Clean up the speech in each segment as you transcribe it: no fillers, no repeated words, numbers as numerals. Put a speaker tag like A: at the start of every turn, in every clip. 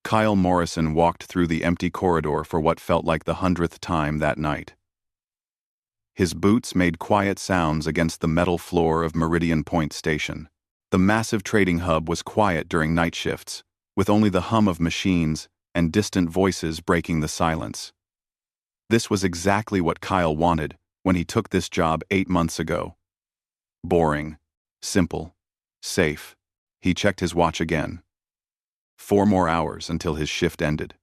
A: Kyle Morrison walked through the empty corridor for what felt like the 100th time that night. His boots made quiet sounds against the metal floor of Meridian Point Station. The massive trading hub was quiet during night shifts, with only the hum of machines and distant voices breaking the silence. This was exactly what Kyle wanted when he took this job 8 months ago. Boring, simple, safe. He checked his watch again. 4 more hours until his shift ended.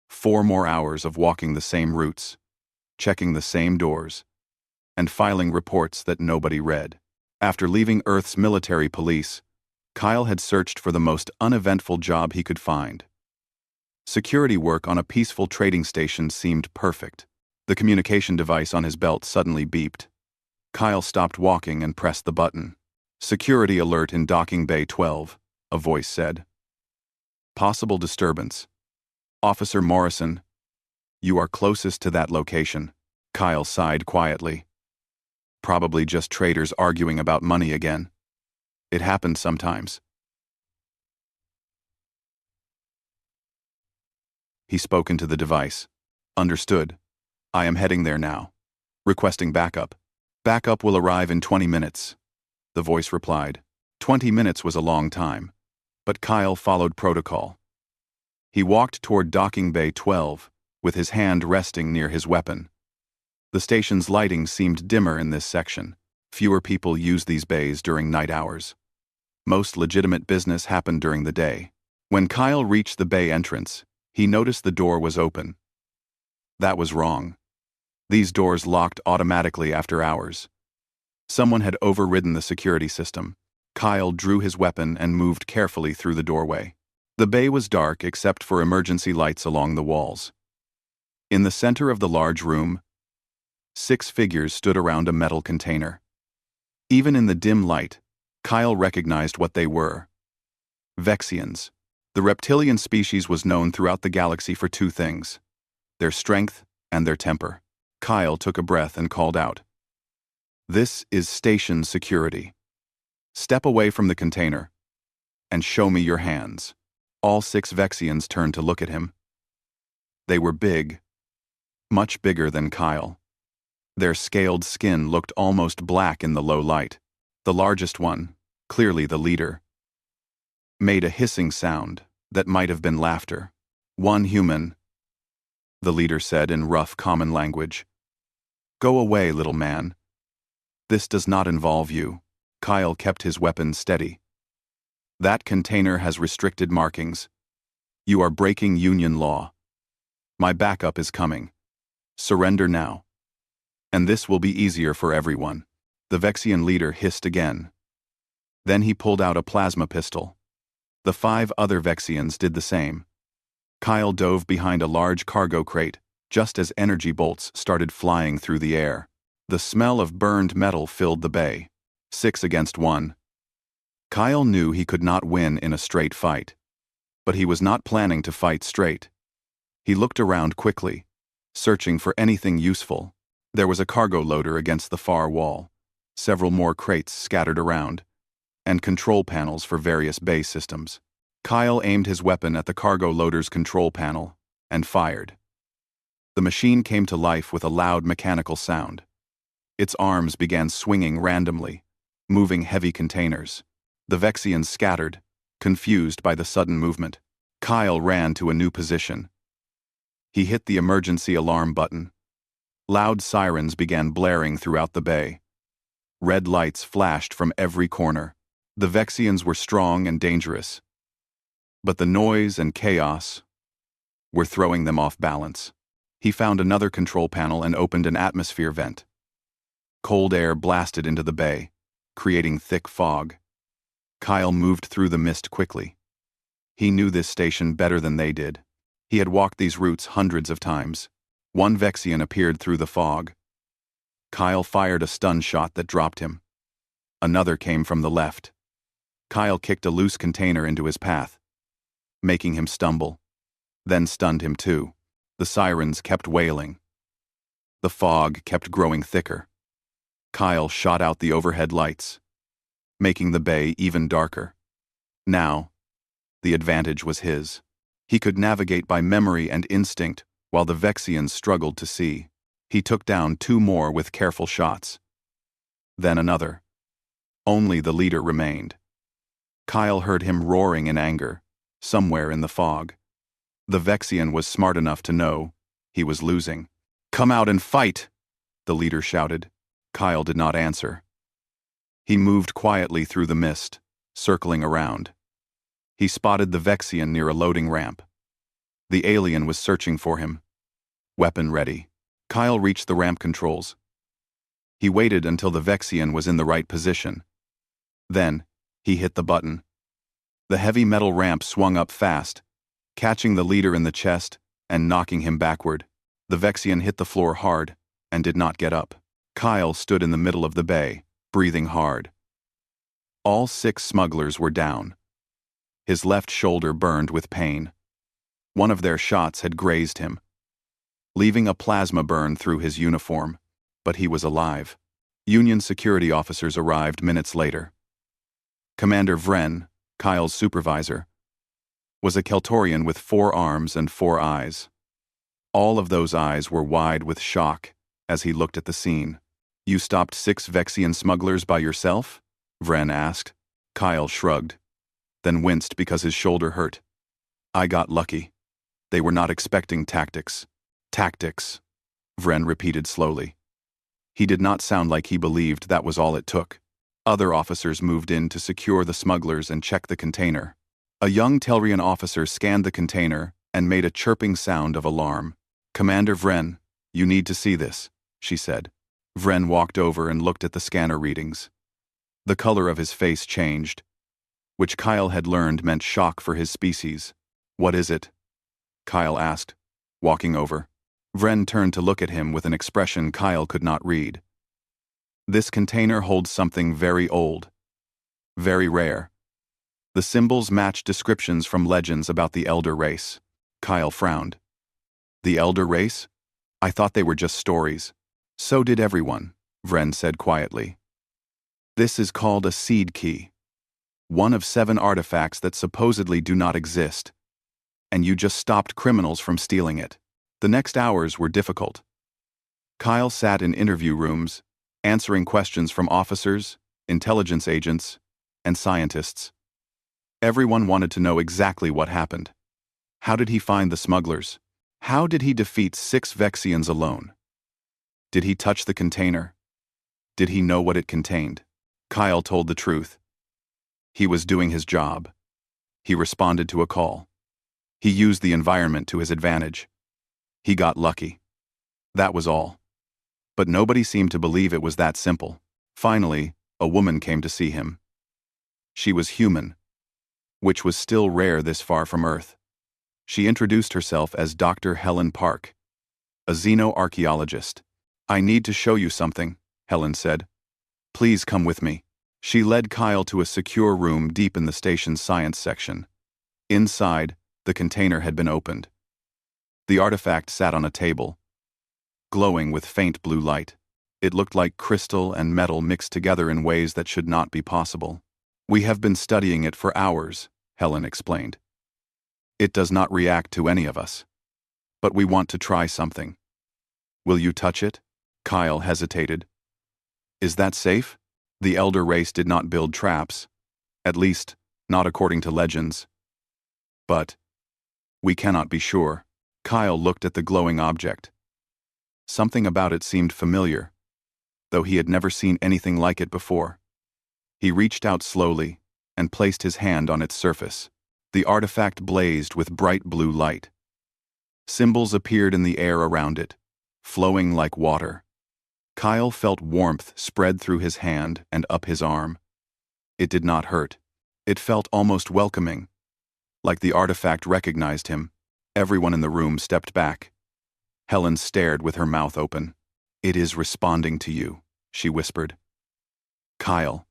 A: 4 more hours of walking the same routes, checking the same doors, and filing reports that nobody read. After leaving Earth's military police, Kyle had searched for the most uneventful job he could find. Security work on a peaceful trading station seemed perfect. The communication device on his belt suddenly beeped. Kyle stopped walking and pressed the button. "Security alert in Docking Bay 12, a voice said. "Possible disturbance. Officer Morrison, you are closest to that location." Kyle sighed quietly. Probably just traders arguing about money again. It happens sometimes. He spoke into the device. "Understood. I am heading there now. Requesting backup. Backup will arrive in 20 minutes. The voice replied. 20 minutes was a long time, but Kyle followed protocol. He walked toward Docking Bay 12, with his hand resting near his weapon. The station's lighting seemed dimmer in this section. Fewer people used these bays during night hours. Most legitimate business happened during the day. When Kyle reached the bay entrance, he noticed the door was open. That was wrong. These doors locked automatically after hours. Someone had overridden the security system. Kyle drew his weapon and moved carefully through the doorway. The bay was dark except for emergency lights along the walls. In the center of the large room, 6 figures stood around a metal container. Even in the dim light, Kyle recognized what they were. Vexians. The reptilian species was known throughout the galaxy for 2 things: their strength and their temper. Kyle took a breath and called out, "This is station security. Step away from the container and show me your hands." All 6 Vexians turned to look at him. They were big, much bigger than Kyle. Their scaled skin looked almost black in the low light. The largest one, clearly the leader, made a hissing sound that might have been laughter. "One human," the leader said in rough common language. "Go away, little man. This does not involve you." Kyle kept his weapon steady. "That container has restricted markings. You are breaking Union law. My backup is coming. Surrender now. And this will be easier for everyone." The Vexian leader hissed again. Then he pulled out a plasma pistol. The 5 other Vexians did the same. Kyle dove behind a large cargo crate just as energy bolts started flying through the air. The smell of burned metal filled the bay. 6 against 1. Kyle knew he could not win in a straight fight. But he was not planning to fight straight. He looked around quickly, searching for anything useful. There was a cargo loader against the far wall, several more crates scattered around, and control panels for various bay systems. Kyle aimed his weapon at the cargo loader's control panel and fired. The machine came to life with a loud mechanical sound. Its arms began swinging randomly, moving heavy containers. The Vexians scattered, confused by the sudden movement. Kyle ran to a new position. He hit the emergency alarm button. Loud sirens began blaring throughout the bay. Red lights flashed from every corner. The Vexians were strong and dangerous. But the noise and chaos were throwing them off balance. He found another control panel and opened an atmosphere vent. Cold air blasted into the bay, creating thick fog. Kyle moved through the mist quickly. He knew this station better than they did. He had walked these routes hundreds of times. One Vexian appeared through the fog. Kyle fired a stun shot that dropped him. Another came from the left. Kyle kicked a loose container into his path, making him stumble, then stunned him too. The sirens kept wailing. The fog kept growing thicker. Kyle shot out the overhead lights, making the bay even darker. Now, the advantage was his. He could navigate by memory and instinct, while the Vexians struggled to see. He took down 2 more with careful shots. Then another. Only the leader remained. Kyle heard him roaring in anger, somewhere in the fog. The Vexian was smart enough to know he was losing. "Come out and fight!" the leader shouted. Kyle did not answer. He moved quietly through the mist, circling around. He spotted the Vexian near a loading ramp. The alien was searching for him. Weapon ready. Kyle reached the ramp controls. He waited until the Vexian was in the right position. Then, he hit the button. The heavy metal ramp swung up fast, catching the leader in the chest and knocking him backward. The Vexian hit the floor hard and did not get up. Kyle stood in the middle of the bay, breathing hard. All 6 smugglers were down. His left shoulder burned with pain. One of their shots had grazed him, leaving a plasma burn through his uniform, but he was alive. Union security officers arrived minutes later. Commander Vren, Kyle's supervisor, was a Keltorian with 4 arms and 4 eyes. All of those eyes were wide with shock as he looked at the scene. "You stopped 6 Vexian smugglers by yourself?" Vren asked. Kyle shrugged, then winced because his shoulder hurt. "I got lucky. They were not expecting tactics." "Tactics," Vren repeated slowly. He did not sound like he believed that was all it took. Other officers moved in to secure the smugglers and check the container. A young Telrian officer scanned the container and made a chirping sound of alarm. "Commander Vren, you need to see this," she said. Vren walked over and looked at the scanner readings. The color of his face changed, which Kyle had learned meant shock for his species. "What is it?" Kyle asked, walking over. Vren turned to look at him with an expression Kyle could not read. "This container holds something very old. Very rare. The symbols match descriptions from legends about the Elder race." Kyle frowned. "The Elder race? I thought they were just stories." "So did everyone," Vren said quietly. "This is called a seed key. One of 7 artifacts that supposedly do not exist. And you just stopped criminals from stealing it." The next hours were difficult. Kyle sat in interview rooms, answering questions from officers, intelligence agents, and scientists. Everyone wanted to know exactly what happened. How did he find the smugglers? How did he defeat 6 Vexians alone? Did he touch the container? Did he know what it contained? Kyle told the truth. He was doing his job. He responded to a call. He used the environment to his advantage. He got lucky. That was all. But nobody seemed to believe it was that simple. Finally, a woman came to see him. She was human, which was still rare this far from Earth. She introduced herself as Dr. Helen Park, a xenoarchaeologist. "I need to show you something," Helen said. "Please come with me." She led Kyle to a secure room deep in the station's science section. Inside, the container had been opened. The artifact sat on a table, glowing with faint blue light. It looked like crystal and metal mixed together in ways that should not be possible. "We have been studying it for hours," Helen explained. "It does not react to any of us. But we want to try something. Will you touch it?" Kyle hesitated. "Is that safe? The Elder race did not build traps. At least, not according to legends. But we cannot be sure." Kyle looked at the glowing object. Something about it seemed familiar, though he had never seen anything like it before. He reached out slowly and placed his hand on its surface. The artifact blazed with bright blue light. Symbols appeared in the air around it, flowing like water. Kyle felt warmth spread through his hand and up his arm. It did not hurt. It felt almost welcoming, like the artifact recognized him. Everyone in the room stepped back. Helen stared with her mouth open. "It is responding to you," she whispered. "Kyle,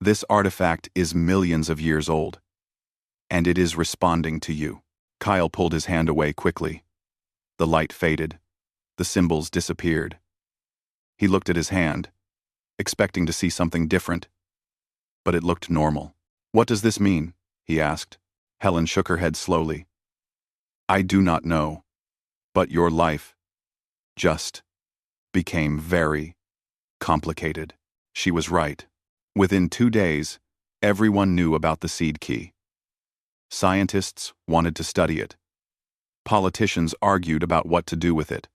A: this artifact is millions of years old, and it is responding to you." Kyle pulled his hand away quickly. The light faded. The symbols disappeared. He looked at his hand, expecting to see something different, but it looked normal. "What does this mean?" he asked. Helen shook her head slowly. I do not know. But your life just became very complicated. She was right. Within 2 days, everyone knew about the seed key. Scientists wanted to study it. Politicians argued about what to do with it.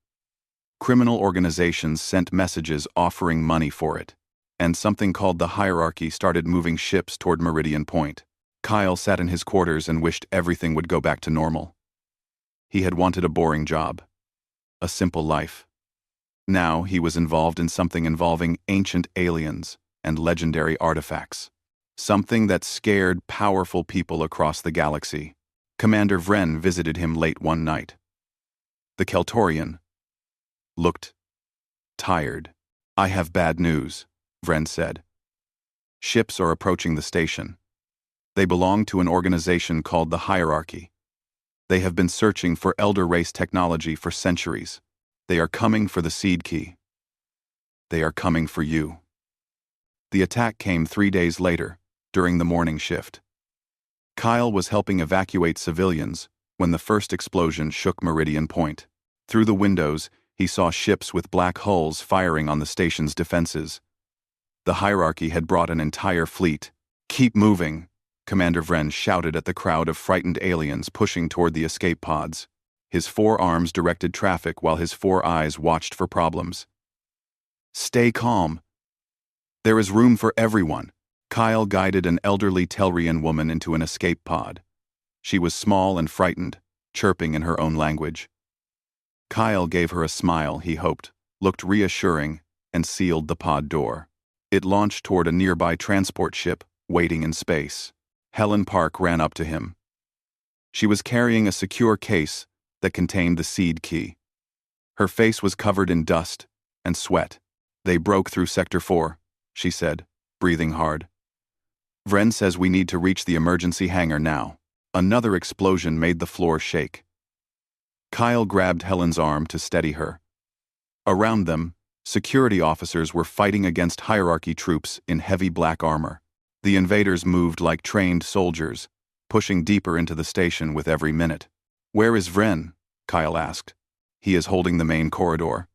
A: Criminal organizations sent messages offering money for it. And something called the hierarchy started moving ships toward Meridian Point. Kyle sat in his quarters and wished everything would go back to normal. He had wanted a boring job. A simple life. Now he was involved in something involving ancient aliens and legendary artifacts. Something that scared powerful people across the galaxy. Commander Vren visited him late one night. The Keltorian looked tired. I have bad news, Vren said. Ships are approaching the station. They belong to an organization called the Hierarchy. They have been searching for Elder Race technology for centuries. They are coming for the seed key. They are coming for you. The attack came 3 days later, during the morning shift. Kyle was helping evacuate civilians when the first explosion shook Meridian Point. Through the windows, he saw ships with black hulls firing on the station's defenses. The Hierarchy had brought an entire fleet. Keep moving, Commander Vren shouted at the crowd of frightened aliens pushing toward the escape pods. His 4 arms directed traffic while his 4 eyes watched for problems. Stay calm. There is room for everyone. Kyle guided an elderly Telrian woman into an escape pod. She was small and frightened, chirping in her own language. Kyle gave her a smile he hoped, looked reassuring, and sealed the pod door. It launched toward a nearby transport ship, waiting in space. Helen Park ran up to him. She was carrying a secure case that contained the seed key. Her face was covered in dust and sweat. They broke through Sector 4, she said, breathing hard. Vren says we need to reach the emergency hangar now. Another explosion made the floor shake. Kyle grabbed Helen's arm to steady her. Around them, security officers were fighting against hierarchy troops in heavy black armor. The invaders moved like trained soldiers, pushing deeper into the station with every minute. Where is Vren? Kyle asked. He is holding the main corridor.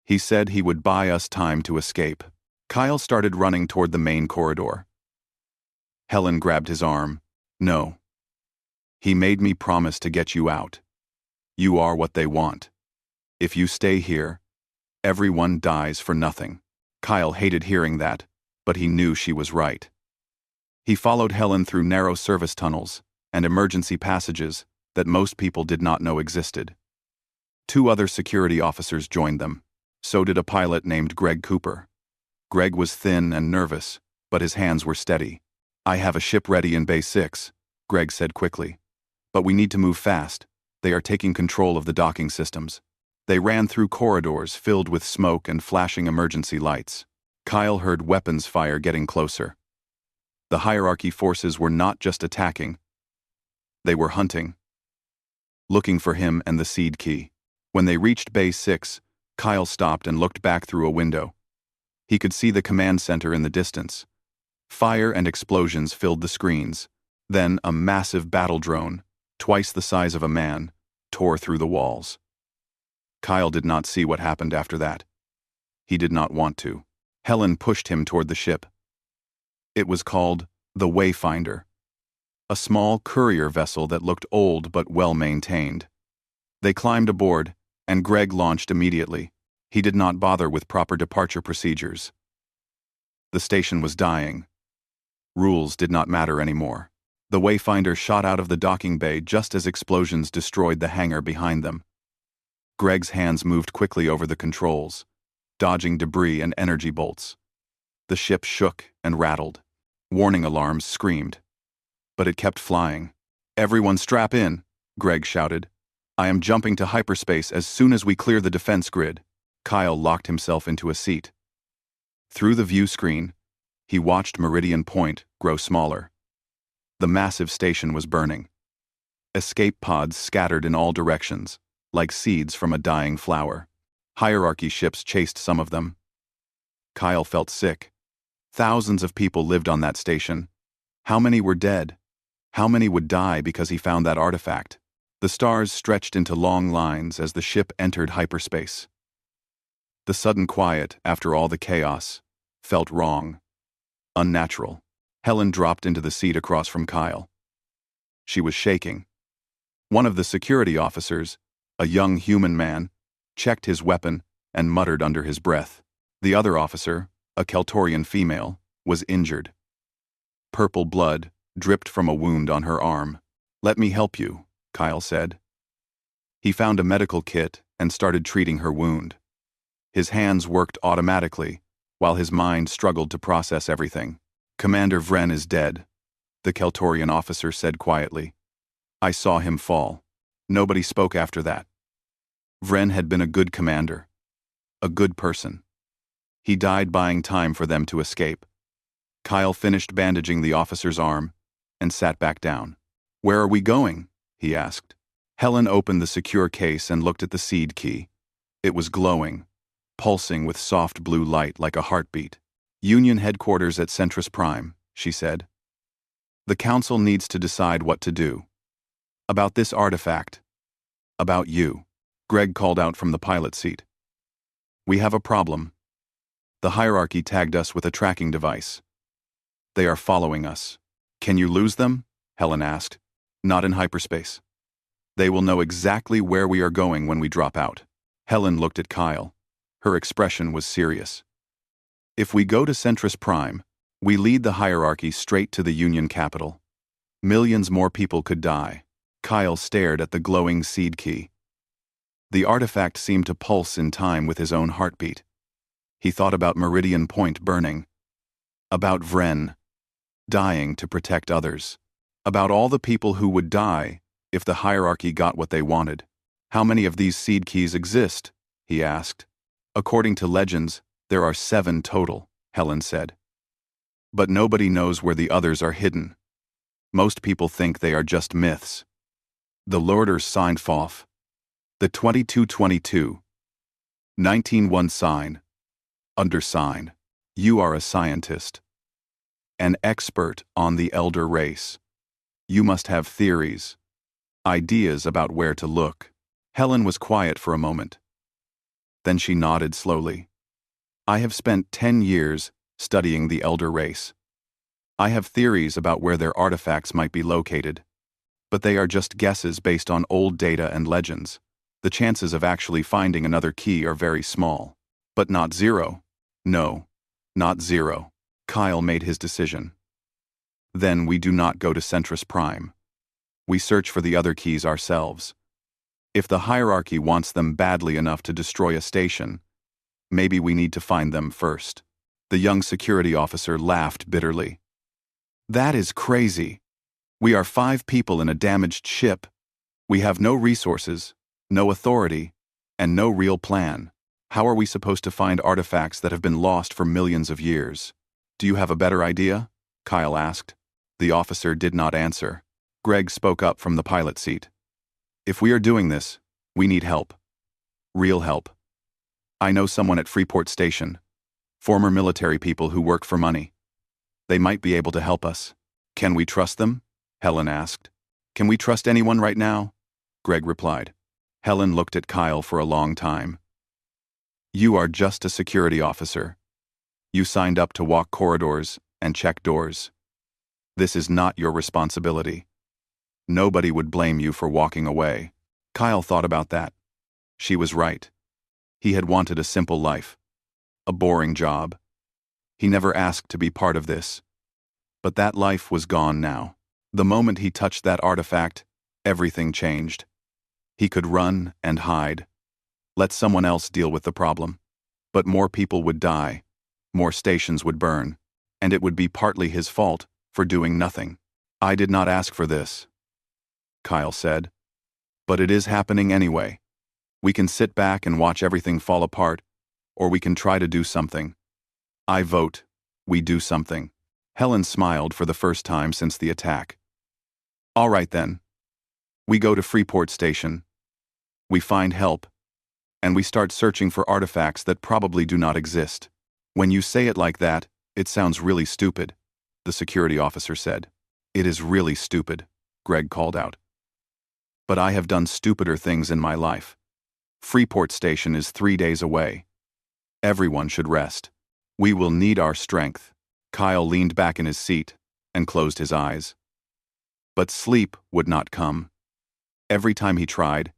A: He said he would buy us time to escape. Kyle started running toward the main corridor. Helen grabbed his arm. No. He made me promise to get you out. You are what they want. If you stay here, everyone dies for nothing. Kyle hated hearing that, but he knew she was right. He followed Helen through narrow service tunnels and emergency passages that most people did not know existed. 2 other security officers joined them. So did a pilot named Greg Cooper. Greg was thin and nervous, but his hands were steady. I have a ship ready in Bay 6, Greg said quickly. But we need to move fast. They are taking control of the docking systems. They ran through corridors filled with smoke and flashing emergency lights. Kyle heard weapons fire getting closer. The hierarchy forces were not just attacking. They were hunting. Looking for him and the seed key. When they reached Bay 6, Kyle stopped and looked back through a window. He could see the command center in the distance. Fire and explosions filled the screens. Then a massive battle drone, twice the size of a man, tore through the walls. Kyle did not see what happened after that. He did not want to. Helen pushed him toward the ship. It was called the Wayfinder, a small courier vessel that looked old but well-maintained. They climbed aboard, and Greg launched immediately. He did not bother with proper departure procedures. The station was dying. Rules did not matter anymore. The Wayfinder shot out of the docking bay just as explosions destroyed the hangar behind them. Greg's hands moved quickly over the controls, dodging debris and energy bolts. The ship shook and rattled. Warning alarms screamed. But it kept flying. Everyone strap in, Greg shouted. I am jumping to hyperspace as soon as we clear the defense grid. Kyle locked himself into a seat. Through the view screen, he watched Meridian Point grow smaller. The massive station was burning. Escape pods scattered in all directions, like seeds from a dying flower. Hierarchy ships chased some of them. Kyle felt sick. Thousands of people lived on that station. How many were dead? How many would die because he found that artifact? The stars stretched into long lines as the ship entered hyperspace. The sudden quiet, after all the chaos, felt wrong, unnatural. Helen dropped into the seat across from Kyle. She was shaking. One of the security officers, a young human man, checked his weapon and muttered under his breath. The other officer, a Keltorian female, was injured. Purple blood dripped from a wound on her arm. "Let me help you," Kyle said. He found a medical kit and started treating her wound. His hands worked automatically, while his mind struggled to process everything. "Commander Vren is dead," the Keltorian officer said quietly. "I saw him fall." Nobody spoke after that. Vren had been a good commander. A good person. He died buying time for them to escape. Kyle finished bandaging the officer's arm and sat back down. "Where are we going?" he asked. Helen opened the secure case and looked at the seed key. It was glowing, pulsing with soft blue light like a heartbeat. "Union headquarters at Centris Prime," she said. "The council needs to decide what to do. About this artifact. About you." Greg called out from the pilot seat. "We have a problem. The hierarchy tagged us with a tracking device. They are following us." "Can you lose them?" Helen asked. "Not in hyperspace. They will know exactly where we are going when we drop out." Helen looked at Kyle. Her expression was serious. "If we go to Centris Prime, we lead the hierarchy straight to the Union capital. Millions more people could die." Kyle stared at the glowing seed key. The artifact seemed to pulse in time with his own heartbeat. He thought about Meridian Point burning, about Vren, dying to protect others, about all the people who would die if the hierarchy got what they wanted. "How many of these seed keys exist?" he asked. "According to legends, there are 7 total," Helen said. "But nobody knows where the others are hidden. Most people think they are just myths." The Lorders signed off. The 2222. 19-1 sign. Undersign. "You are a scientist. An expert on the elder race. You must have theories, ideas about where to look." Helen was quiet for a moment. Then she nodded slowly. "I have spent 10 years studying the elder race. I have theories about where their artifacts might be located, but they are just guesses based on old data and legends. The chances of actually finding another key are very small. But not zero. No, not zero." Kyle made his decision. "Then we do not go to Centris Prime. We search for the other keys ourselves. If the hierarchy wants them badly enough to destroy a station, maybe we need to find them first." The young security officer laughed bitterly. "That is crazy. We are 5 people in a damaged ship. We have no resources, no authority, and no real plan. How are we supposed to find artifacts that have been lost for millions of years?" "Do you have a better idea?" Kyle asked. The officer did not answer. Greg spoke up from the pilot seat. "If we are doing this, we need help. Real help. I know someone at Freeport Station. Former military people who work for money. They might be able to help us." "Can we trust them?" Helen asked. "Can we trust anyone right now?" Greg replied. Helen looked at Kyle for a long time. "You are just a security officer. You signed up to walk corridors and check doors. This is not your responsibility. Nobody would blame you for walking away." Kyle thought about that. She was right. He had wanted a simple life. A boring job. He never asked to be part of this. But that life was gone now. The moment he touched that artifact, everything changed. He could run and hide. Let someone else deal with the problem. But more people would die. More stations would burn. And it would be partly his fault for doing nothing. "I did not ask for this," Kyle said. "But it is happening anyway. We can sit back and watch everything fall apart, or we can try to do something. I vote we do something." Helen smiled for the first time since the attack. "All right then. We go to Freeport Station. We find help, and we start searching for artifacts that probably do not exist." "When you say it like that, it sounds really stupid," the security officer said. "It is really stupid," Greg called out. But I have done stupider things in my life. Freeport Station is 3 days away. Everyone should rest. We will need our strength. Kyle leaned back in his seat and closed his eyes. But sleep would not come. Every time he tried,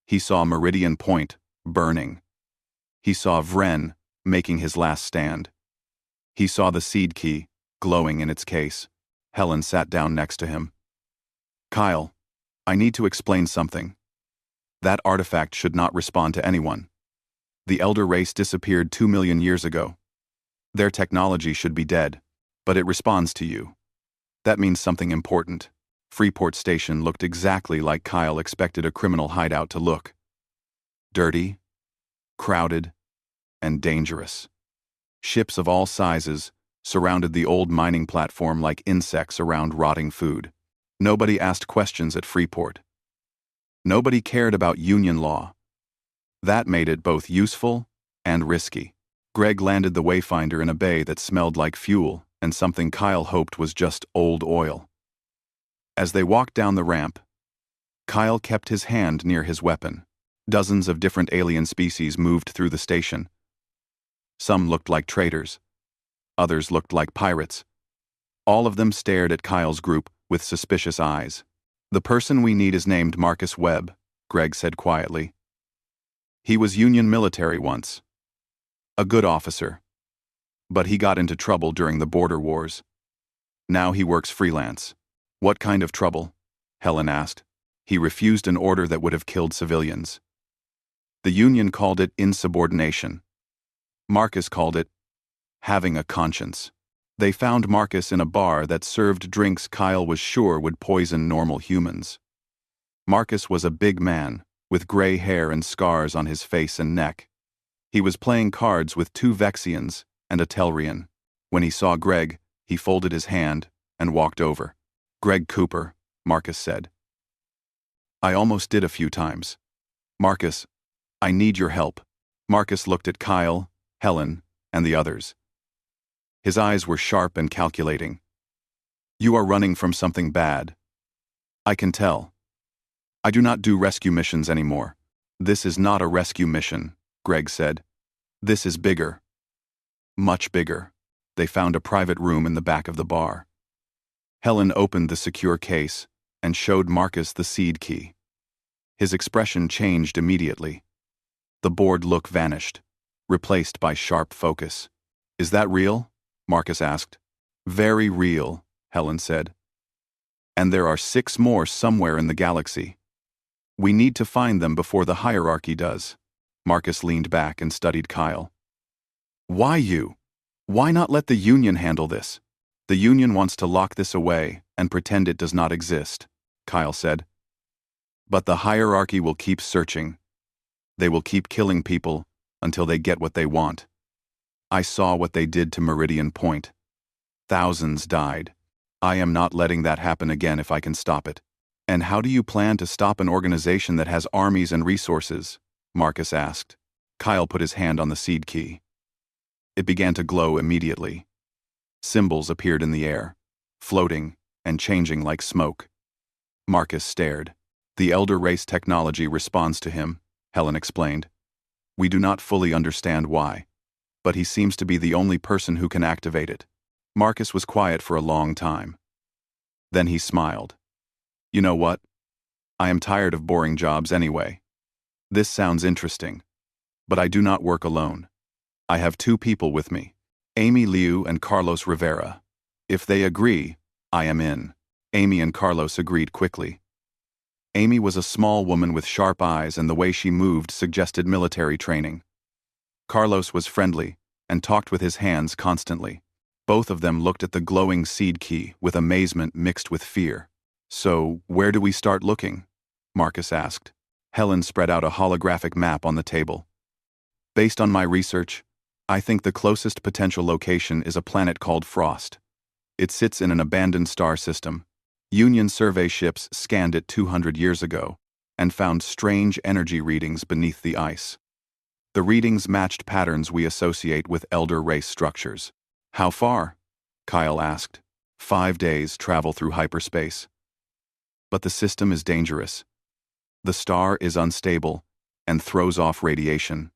A: he saw Meridian Point burning. He saw Vren making his last stand. He saw the seed key glowing in its case. Helen sat down next to him. Kyle, I need to explain something. That artifact should not respond to anyone. The elder race disappeared 2 million years ago. Their technology should be dead, but it responds to you. That means something important. Freeport Station looked exactly like Kyle expected a criminal hideout to look. Dirty, crowded, and dangerous. Ships of all sizes surrounded the old mining platform like insects around rotting food. Nobody asked questions at Freeport. Nobody cared about union law. That made it both useful and risky. Greg landed the Wayfinder in a bay that smelled like fuel and something Kyle hoped was just old oil. As they walked down the ramp, Kyle kept his hand near his weapon. Dozens of different alien species moved through the station. Some looked like traitors. Others looked like pirates. All of them stared at Kyle's group with suspicious eyes. The person we need is named Marcus Webb, Greg said quietly. He was Union military once. A good officer. But he got into trouble during the border wars. Now he works freelance. What kind of trouble? Helen asked. He refused an order that would have killed civilians. The Union called it insubordination. Marcus called it having a conscience. They found Marcus in a bar that served drinks Kyle was sure would poison normal humans. Marcus was a big man, with gray hair and scars on his face and neck. He was playing cards with 2 Vexians and a Telrian. When he saw Greg, he folded his hand and walked over. Greg Cooper, Marcus said. I almost did a few times. Marcus, I need your help. Marcus looked at Kyle, Helen, and the others. His eyes were sharp and calculating. You are running from something bad. I can tell. I do not do rescue missions anymore. This is not a rescue mission, Greg said. This is bigger. Much bigger. They found a private room in the back of the bar. Helen opened the secure case and showed Marcus the seed key. His expression changed immediately. The bored look vanished, replaced by sharp focus. Is that real? Marcus asked. Very real, Helen said. And there are 6 more somewhere in the galaxy. We need to find them before the hierarchy does. Marcus leaned back and studied Kyle. Why you? Why not let the Union handle this? The Union wants to lock this away and pretend it does not exist, Kyle said. But the hierarchy will keep searching. They will keep killing people until they get what they want. I saw what they did to Meridian Point. Thousands died. I am not letting that happen again if I can stop it. And how do you plan to stop an organization that has armies and resources? Marcus asked. Kyle put his hand on the seed key. It began to glow immediately. Symbols appeared in the air, floating and changing like smoke. Marcus stared. The elder race technology responds to him, Helen explained. We do not fully understand why, but he seems to be the only person who can activate it. Marcus was quiet for a long time. Then he smiled. You know what? I am tired of boring jobs anyway. This sounds interesting, but I do not work alone. I have 2 people with me, Amy Liu and Carlos Rivera. If they agree, I am in. Amy and Carlos agreed quickly. Amy was a small woman with sharp eyes, and the way she moved suggested military training. Carlos was friendly and talked with his hands constantly. Both of them looked at the glowing seed key with amazement mixed with fear. So, where do we start looking? Marcus asked. Helen spread out a holographic map on the table. Based on my research, I think the closest potential location is a planet called Frost. It sits in an abandoned star system. Union survey ships scanned it 200 years ago and found strange energy readings beneath the ice. The readings matched patterns we associate with elder race structures. How far? Kyle asked. 5 days travel through hyperspace. But the system is dangerous. The star is unstable and throws off radiation.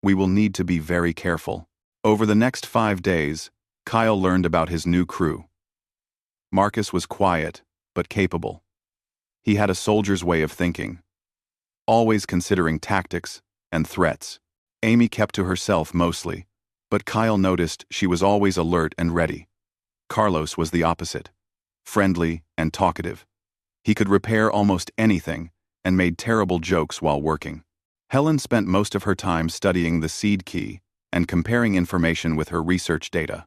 A: We will need to be very careful. Over the next 5 days, Kyle learned about his new crew. Marcus was quiet, but capable. He had a soldier's way of thinking, always considering tactics and threats. Amy kept to herself mostly, but Kyle noticed she was always alert and ready. Carlos was the opposite, friendly and talkative. He could repair almost anything and made terrible jokes while working. Helen spent most of her time studying the seed key and comparing information with her research data.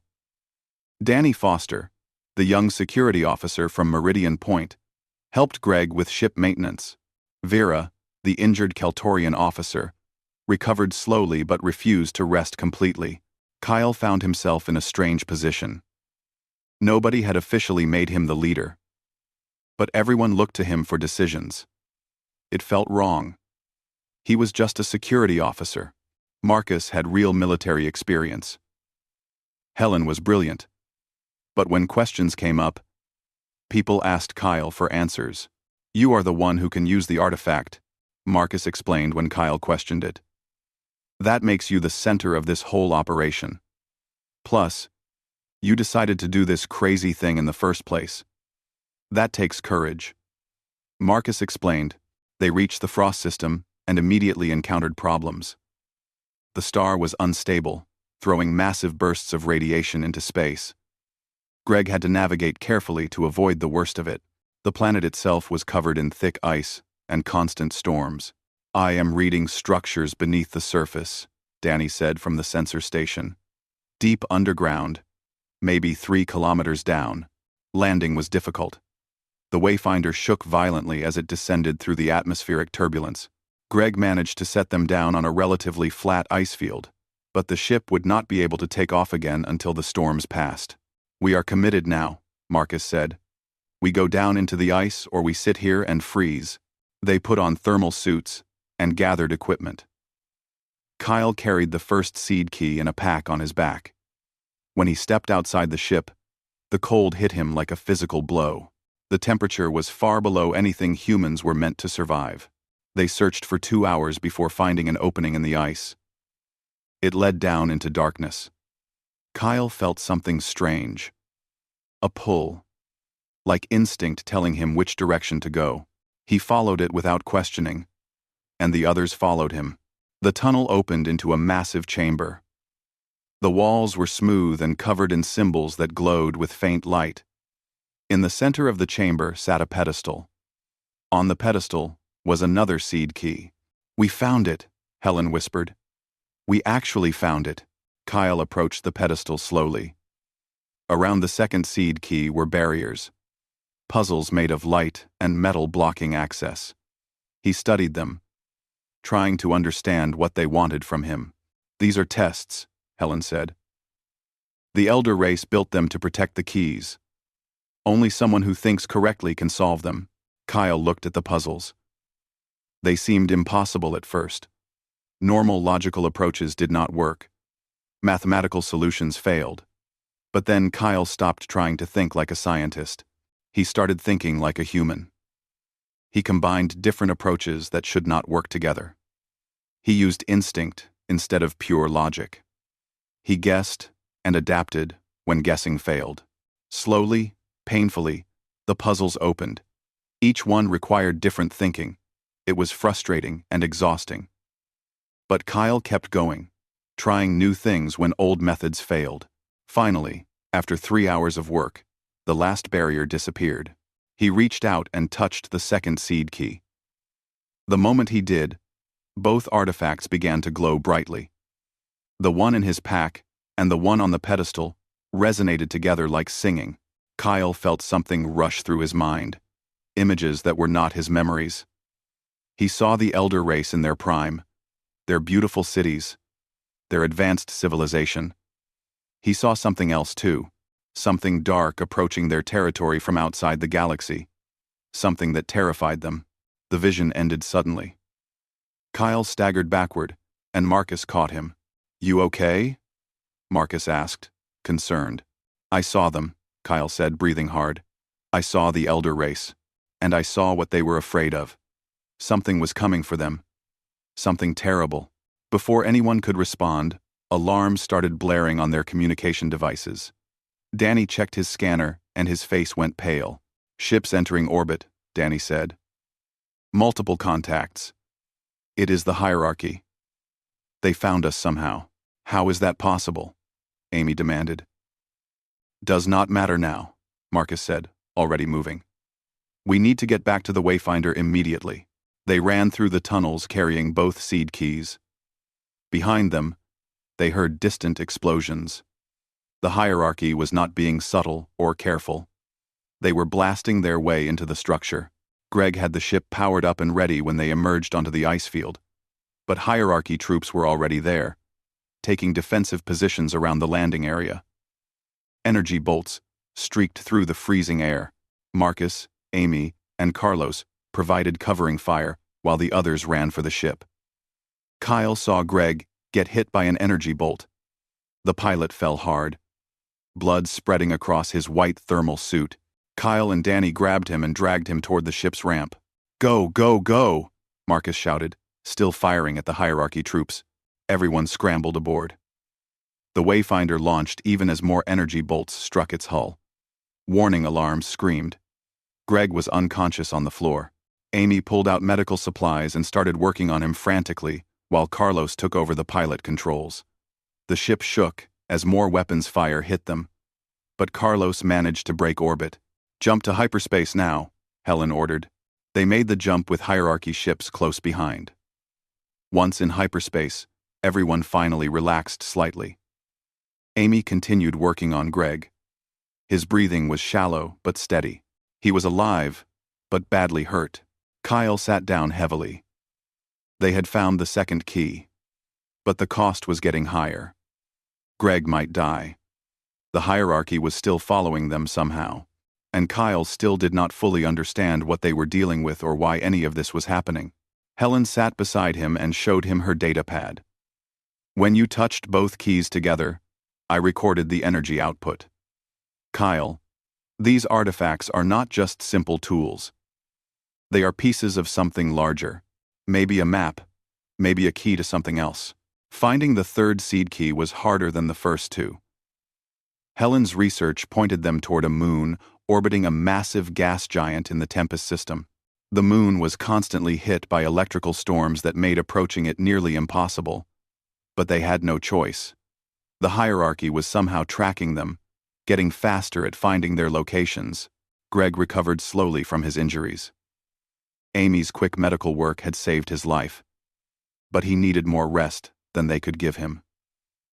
A: Danny Foster, the young security officer from Meridian Point, helped Greg with ship maintenance. Vera, the injured Keltorian officer, recovered slowly but refused to rest completely. Kyle found himself in a strange position. Nobody had officially made him the leader, but everyone looked to him for decisions. It felt wrong. He was just a security officer. Marcus had real military experience. Helen was brilliant. But when questions came up, people asked Kyle for answers. "You are the one who can use the artifact," Marcus explained when Kyle questioned it. "That makes you the center of this whole operation. Plus, you decided to do this crazy thing in the first place. That takes courage." Marcus explained. They reached the frost system and immediately encountered problems. The star was unstable, throwing massive bursts of radiation into space. Greg had to navigate carefully to avoid the worst of it. The planet itself was covered in thick ice and constant storms. "I am reading structures beneath the surface," Danny said from the sensor station. Deep underground, maybe 3 kilometers down, landing was difficult. The Wayfinder shook violently as it descended through the atmospheric turbulence. Greg managed to set them down on a relatively flat ice field, but the ship would not be able to take off again until the storms passed. "We are committed now," Marcus said. "We go down into the ice or we sit here and freeze." They put on thermal suits and gathered equipment. Kyle carried the first seed key in a pack on his back. When he stepped outside the ship, the cold hit him like a physical blow. The temperature was far below anything humans were meant to survive. They searched for 2 hours before finding an opening in the ice. It led down into darkness. Kyle felt something strange. A pull. Like instinct telling him which direction to go. He followed it without questioning, and the others followed him. The tunnel opened into a massive chamber. The walls were smooth and covered in symbols that glowed with faint light. In the center of the chamber sat a pedestal. On the pedestal was another seed key. "We found it," Helen whispered. "We actually found it." Kyle approached the pedestal slowly. Around the second seed key were barriers. Puzzles made of light and metal blocking access. He studied them, trying to understand what they wanted from him. "These are tests," Helen said. "The Elder race built them to protect the keys. Only someone who thinks correctly can solve them." Kyle looked at the puzzles. They seemed impossible at first. Normal logical approaches did not work. Mathematical solutions failed. But then Kyle stopped trying to think like a scientist. He started thinking like a human. He combined different approaches that should not work together. He used instinct instead of pure logic. He guessed and adapted when guessing failed. Slowly, painfully, the puzzles opened. Each one required different thinking. It was frustrating and exhausting. But Kyle kept going, trying new things when old methods failed. Finally, after 3 hours of work, the last barrier disappeared. He reached out and touched the second seed key. The moment he did, both artifacts began to glow brightly. The one in his pack and the one on the pedestal resonated together like singing. Kyle felt something rush through his mind, images that were not his memories. He saw the Elder race in their prime, their beautiful cities, their advanced civilization. He saw something else too, something dark approaching their territory from outside the galaxy, something that terrified them. The vision ended suddenly. Kyle staggered backward, and Marcus caught him. "You okay?" Marcus asked, concerned. "I saw them," Kyle said, breathing hard. "I saw the Elder race, and I saw what they were afraid of. Something was coming for them. Something terrible. Before anyone could respond, alarms started blaring on their communication devices. Danny checked his scanner, and his face went pale. "Ships entering orbit," Danny said. "Multiple contacts. It is the hierarchy. They found us somehow." "How is that possible?" Amy demanded. "Does not matter now," Marcus said, already moving. "We need to get back to the Wayfinder immediately." They ran through the tunnels carrying both seed keys. Behind them, they heard distant explosions. The hierarchy was not being subtle or careful. They were blasting their way into the structure. Greg had the ship powered up and ready when they emerged onto the ice field. But hierarchy troops were already there, taking defensive positions around the landing area. Energy bolts streaked through the freezing air. Marcus, Amy, and Carlos provided covering fire while the others ran for the ship. Kyle saw Greg get hit by an energy bolt. The pilot fell hard, blood spreading across his white thermal suit. Kyle and Danny grabbed him and dragged him toward the ship's ramp. "Go, go, go!" Marcus shouted, still firing at the hierarchy troops. Everyone scrambled aboard. The Wayfinder launched even as more energy bolts struck its hull. Warning alarms screamed. Greg was unconscious on the floor. Amy pulled out medical supplies and started working on him frantically, while Carlos took over the pilot controls. The ship shook as more weapons fire hit them, but Carlos managed to break orbit. "Jump to hyperspace now," Helen ordered. They made the jump with hierarchy ships close behind. Once in hyperspace, everyone finally relaxed slightly. Amy continued working on Greg. His breathing was shallow but steady. He was alive, but badly hurt. Kyle sat down heavily. They had found the second key, but the cost was getting higher. Greg might die. The hierarchy was still following them somehow, and Kyle still did not fully understand what they were dealing with or why any of this was happening. Helen sat beside him and showed him her data pad. "When you touched both keys together, I recorded the energy output. Kyle, these artifacts are not just simple tools. They are pieces of something larger. Maybe a map, maybe a key to something else." Finding the third seed key was harder than the first two. Helen's research pointed them toward a moon orbiting a massive gas giant in the Tempest system. The moon was constantly hit by electrical storms that made approaching it nearly impossible. But they had no choice. The hierarchy was somehow tracking them, getting faster at finding their locations. Greg recovered slowly from his injuries. Amy's quick medical work had saved his life, but he needed more rest than they could give him.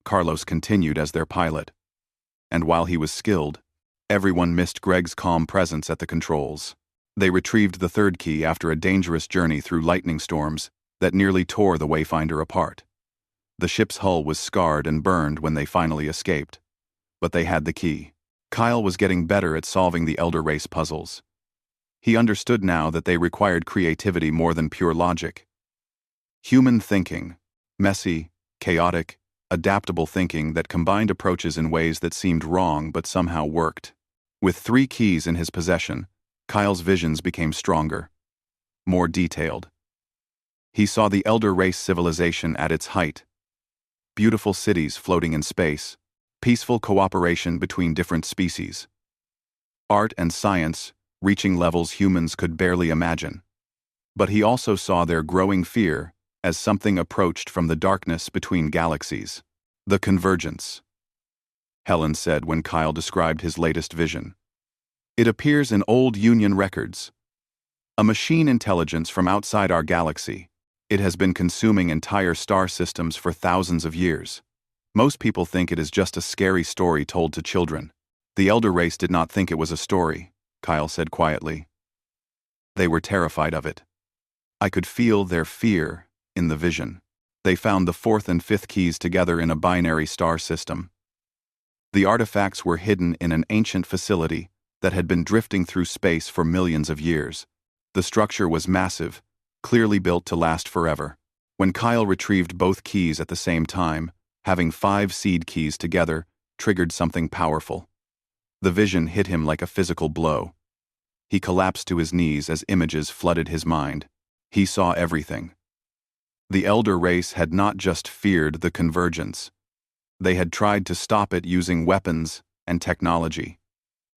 A: Carlos continued as their pilot, and while he was skilled, everyone missed Greg's calm presence at the controls. They retrieved the third key after a dangerous journey through lightning storms that nearly tore the Wayfinder apart. The ship's hull was scarred and burned when they finally escaped, but they had the key. Kyle was getting better at solving the Elder Race puzzles. He understood now that they required creativity more than pure logic. Human thinking, messy, chaotic, adaptable thinking that combined approaches in ways that seemed wrong but somehow worked. With 3 keys in his possession, Kyle's visions became stronger, more detailed. He saw the Elder Race civilization at its height. Beautiful cities floating in space, peaceful cooperation between different species. Art and science reaching levels humans could barely imagine. But he also saw their growing fear as something approached from the darkness between galaxies. "The convergence," Helen said when Kyle described his latest vision. "It appears in old Union records. A machine intelligence from outside our galaxy. It has been consuming entire star systems for thousands of years. Most people think it is just a scary story told to children. The Elder Race did not think it was a story," Kyle said quietly. "They were terrified of it. I could feel their fear in the vision. They found the 4th and 5th keys together in a binary star system. The artifacts were hidden in an ancient facility that had been drifting through space for millions of years. The structure was massive, clearly built to last forever. When Kyle retrieved both keys at the same time, having 5 seed keys together triggered something powerful. The vision hit him like a physical blow. He collapsed to his knees as images flooded his mind. He saw everything. The elder race had not just feared the convergence. They had tried to stop it using weapons and technology.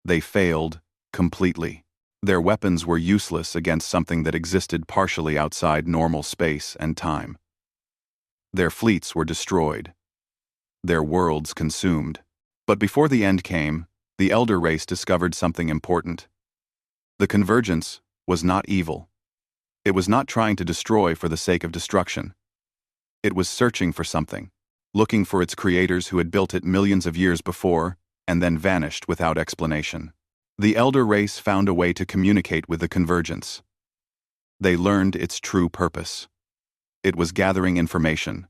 A: They failed completely. Their weapons were useless against something that existed partially outside normal space and time. Their fleets were destroyed. Their worlds consumed. But before the end came, the elder race discovered something important. The convergence was not evil. It was not trying to destroy for the sake of destruction. It was searching for something, looking for its creators who had built it millions of years before and then vanished without explanation. The elder race found a way to communicate with the convergence. They learned its true purpose. It was gathering information,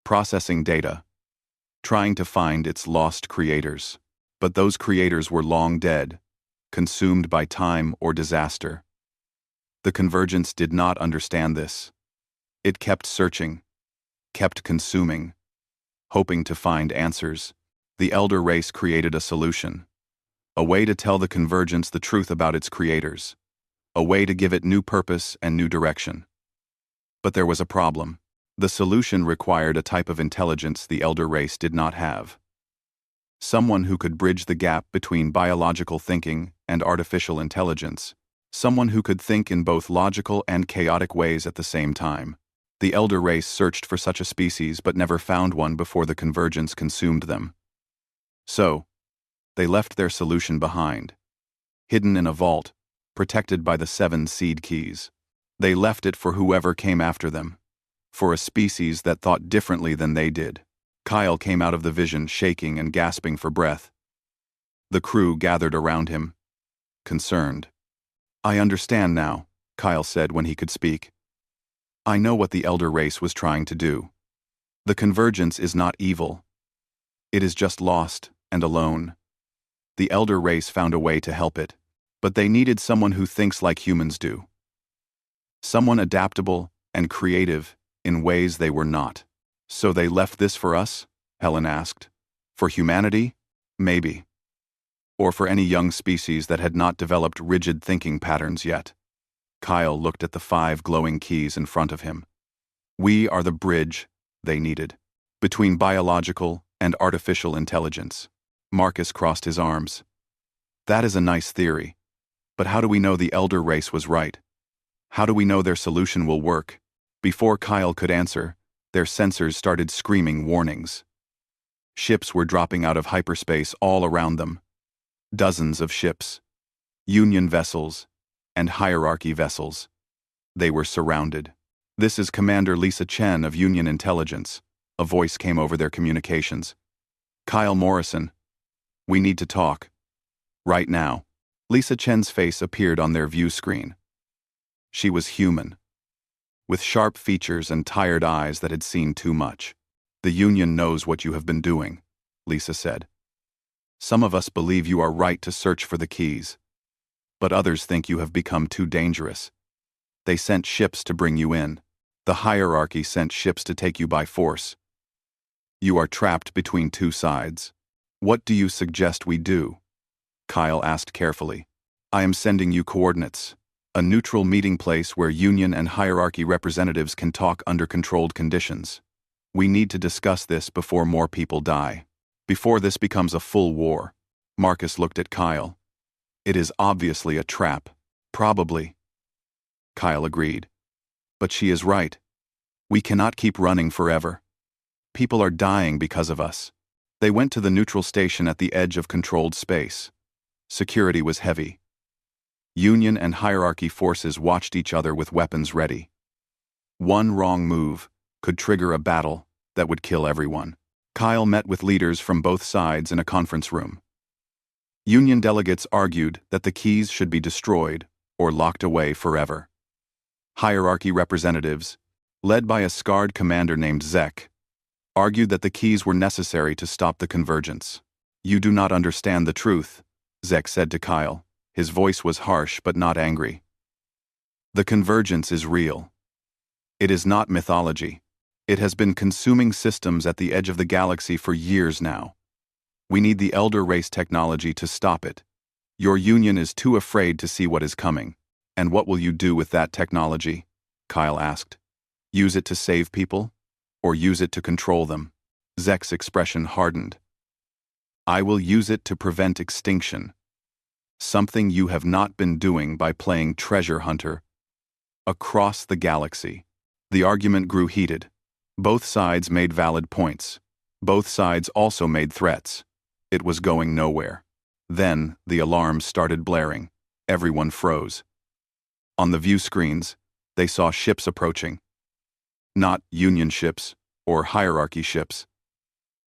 A: processing data, trying to find its lost creators. But those creators were long dead, consumed by time or disaster. The convergence did not understand this. It kept searching, kept consuming, hoping to find answers. The elder race created a solution, a way to tell the convergence the truth about its creators, a way to give it new purpose and new direction. But there was a problem. The solution required a type of intelligence the elder race did not have. Someone who could bridge the gap between biological thinking and artificial intelligence. Someone who could think in both logical and chaotic ways at the same time. The elder race searched for such a species but never found one before the convergence consumed them. So, they left their solution behind, hidden in a vault, protected by the 7 seed keys. They left it for whoever came after them, for a species that thought differently than they did. Kyle came out of the vision shaking and gasping for breath. The crew gathered around him, concerned. "I understand now," Kyle said when he could speak. "I know what the elder race was trying to do. The convergence is not evil. It is just lost and alone. The elder race found a way to help it, but they needed someone who thinks like humans do. Someone adaptable and creative in ways they were not. So they left this for us?" Helen asked. "For humanity? Maybe. Or for any young species that had not developed rigid thinking patterns yet." Kyle looked at the 5 glowing keys in front of him. "We are the bridge they needed, between biological and artificial intelligence." Marcus crossed his arms. "That is a nice theory. But how do we know the elder race was right? How do we know their solution will work?" Before Kyle could answer, their sensors started screaming warnings. Ships were dropping out of hyperspace all around them. Dozens of ships, Union vessels, and hierarchy vessels. They were surrounded. "This is Commander Lisa Chen of Union Intelligence," a voice came over their communications. "Kyle Morrison. We need to talk. Right now." Lisa Chen's face appeared on their view screen. She was human, with sharp features and tired eyes that had seen too much. "The Union knows what you have been doing," Lisa said. "Some of us believe you are right to search for the keys, but others think you have become too dangerous. They sent ships to bring you in. The hierarchy sent ships to take you by force. You are trapped between 2 sides. What do you suggest we do?" Kyle asked carefully. "I am sending you coordinates. A neutral meeting place where Union and hierarchy representatives can talk under controlled conditions. We need to discuss this before more people die. Before this becomes a full war." Marcus looked at Kyle. "It is obviously a trap." "Probably." Kyle agreed. "But she is right. We cannot keep running forever. People are dying because of us." They went to the neutral station at the edge of controlled space. Security was heavy. Union and hierarchy forces watched each other with weapons ready. One wrong move could trigger a battle that would kill everyone. Kyle met with leaders from both sides in a conference room. Union delegates argued that the keys should be destroyed or locked away forever. Hierarchy representatives, led by a scarred commander named Zek, argued that the keys were necessary to stop the convergence. "You do not understand the truth," Zek said to Kyle. His voice was harsh but not angry. "The convergence is real. It is not mythology. It has been consuming systems at the edge of the galaxy for years now. We need the elder race technology to stop it. Your Union is too afraid to see what is coming. And what will you do with that technology?" Kyle asked. Use it to save people? Or use it to control them? Zek's expression hardened. I will use it to prevent extinction. Something you have not been doing by playing treasure hunter. Across the galaxy. The argument grew heated. Both sides made valid points. Both sides also made threats. It was going nowhere. Then, the alarms started blaring. Everyone froze. On the view screens, they saw ships approaching. Not Union ships or hierarchy ships.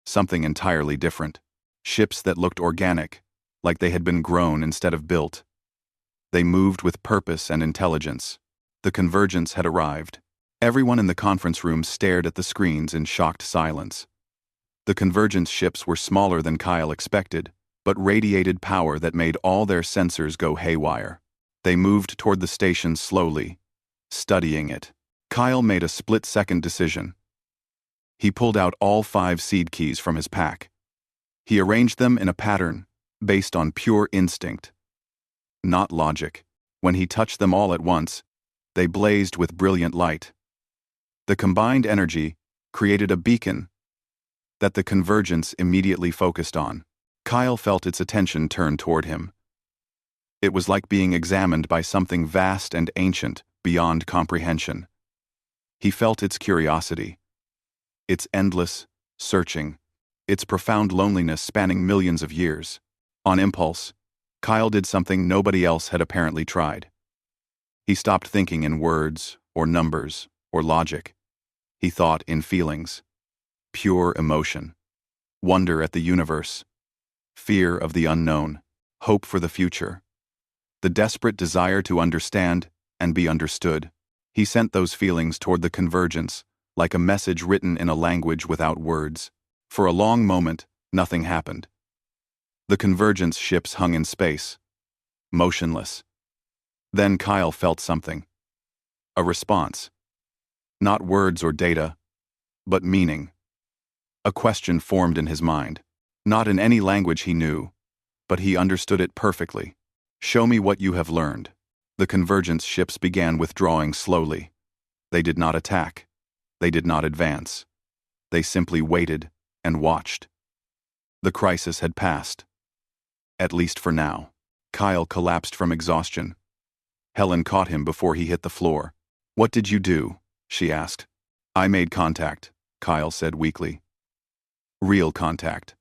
A: Something entirely different. Ships that looked organic, like they had been grown instead of built. They moved with purpose and intelligence. The convergence had arrived. Everyone in the conference room stared at the screens in shocked silence. The convergence ships were smaller than Kyle expected, but radiated power that made all their sensors go haywire. They moved toward the station slowly, studying it. Kyle made a split-second decision. He pulled out all 5 seed keys from his pack. He arranged them in a pattern based on pure instinct, not logic. When he touched them all at once, they blazed with brilliant light. The combined energy created a beacon that the convergence immediately focused on. Kyle felt its attention turn toward him. It was like being examined by something vast and ancient, beyond comprehension. He felt its curiosity, its endless searching, its profound loneliness spanning millions of years. On impulse, Kyle did something nobody else had apparently tried. He stopped thinking in words, or numbers, or logic. He thought in feelings. Pure emotion. Wonder at the universe. Fear of the unknown. Hope for the future. The desperate desire to understand and be understood. He sent those feelings toward the convergence, like a message written in a language without words. For a long moment, nothing happened. The convergence ships hung in space, motionless. Then Kyle felt something. A response. Not words or data, but meaning. A question formed in his mind. Not in any language he knew, but he understood it perfectly. Show me what you have learned. The convergence ships began withdrawing slowly. They did not attack. They did not advance. They simply waited and watched. The crisis had passed. At least for now. Kyle collapsed from exhaustion. Helen caught him before he hit the floor. What did you do? She asked. I made contact, Kyle said weakly. Real contact.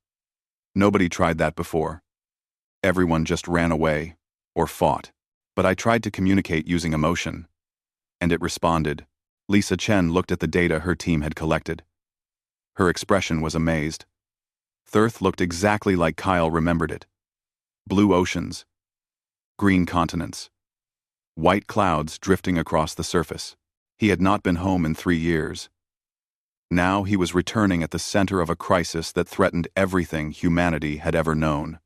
A: Nobody tried that before. Everyone just ran away, or fought. But I tried to communicate using emotion. And it responded. Lisa Chen looked at the data her team had collected. Her expression was amazed. Earth looked exactly like Kyle remembered it. Blue oceans. Green continents. White clouds drifting across the surface. He had not been home in 3 years. Now he was returning at the center of a crisis that threatened everything humanity had ever known.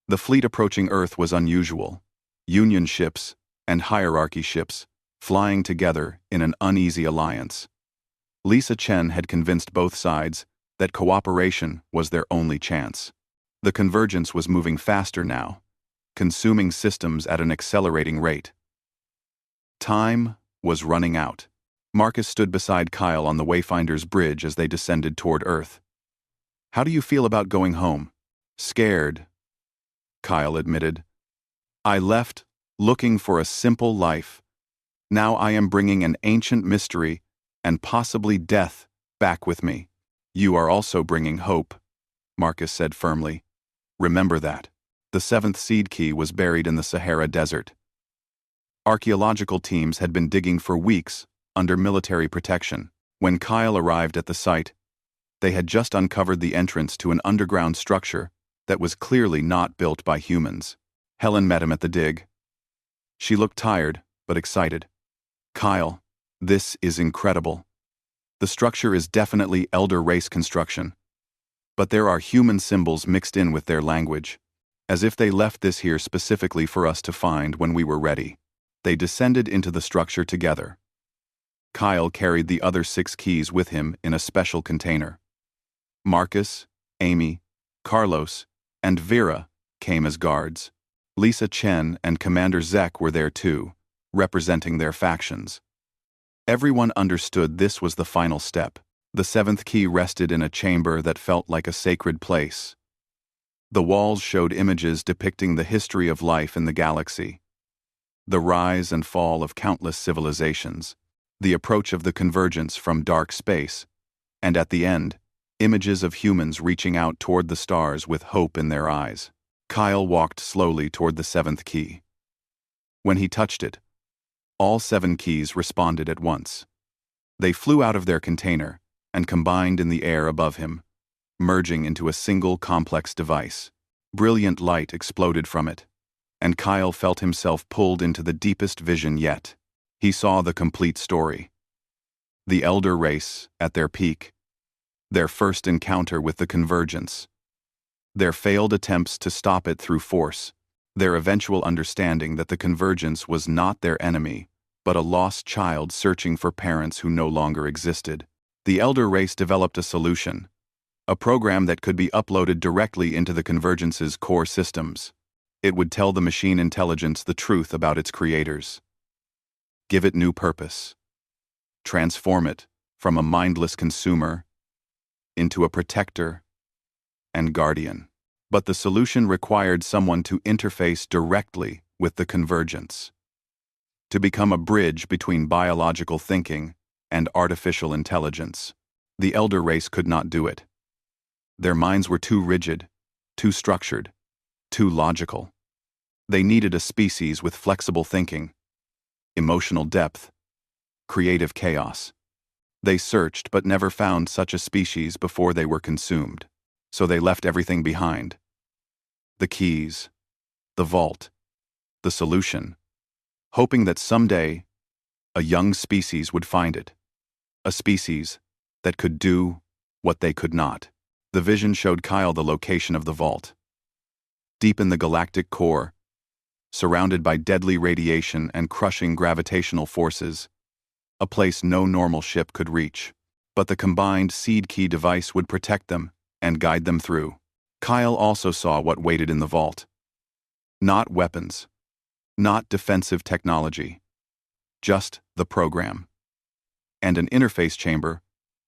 A: The fleet approaching Earth was unusual. Union ships and hierarchy ships flying together in an uneasy alliance. Lisa Chen had convinced both sides that cooperation was their only chance. The convergence was moving faster now, consuming systems at an accelerating rate. Time was running out. Marcus stood beside Kyle on the Wayfinder's bridge as they descended toward Earth. How do you feel about going home? Scared, Kyle admitted. I left looking for a simple life. Now I am bringing an ancient mystery and possibly death back with me. You are also bringing hope, Marcus said firmly. Remember that. The 7th seed key was buried in the Sahara Desert. Archaeological teams had been digging for weeks under military protection. When Kyle arrived at the site, they had just uncovered the entrance to an underground structure that was clearly not built by humans. Helen met him at the dig. She looked tired, but excited. Kyle, this is incredible. The structure is definitely elder race construction. But there are human symbols mixed in with their language, as if they left this here specifically for us to find when we were ready. They descended into the structure together. Kyle carried the other 6 keys with him in a special container. Marcus, Amy, Carlos, and Vera came as guards. Lisa Chen and Commander Zek were there too, representing their factions. Everyone understood this was the final step. The seventh key rested in a chamber that felt like a sacred place. The walls showed images depicting the history of life in the galaxy, the rise and fall of countless civilizations, the approach of the convergence from dark space, and at the end, images of humans reaching out toward the stars with hope in their eyes. Kyle walked slowly toward the seventh key. When he touched it, all 7 keys responded at once. They flew out of their container and combined in the air above him, merging into a single complex device. Brilliant light exploded from it, and Kyle felt himself pulled into the deepest vision yet. He saw the complete story. The elder race at their peak, their first encounter with the convergence, their failed attempts to stop it through force, their eventual understanding that the convergence was not their enemy, but a lost child searching for parents who no longer existed. The elder race developed a solution, a program that could be uploaded directly into the convergence's core systems. It would tell the machine intelligence the truth about its creators. Give it new purpose. Transform it from a mindless consumer into a protector and guardian. But the solution required someone to interface directly with the convergence, to become a bridge between biological thinking and artificial intelligence. The elder race could not do it. Their minds were too rigid, too structured, too logical. They needed a species with flexible thinking, emotional depth, creative chaos. They searched but never found such a species before they were consumed, so they left everything behind. The keys, the vault, the solution, hoping that someday a young species would find it, a species that could do what they could not. The vision showed Kyle the location of the vault. Deep in the galactic core, surrounded by deadly radiation and crushing gravitational forces, a place no normal ship could reach. But the combined seed key device would protect them and guide them through. Kyle also saw what waited in the vault. Not weapons, not defensive technology, just the program. And an interface chamber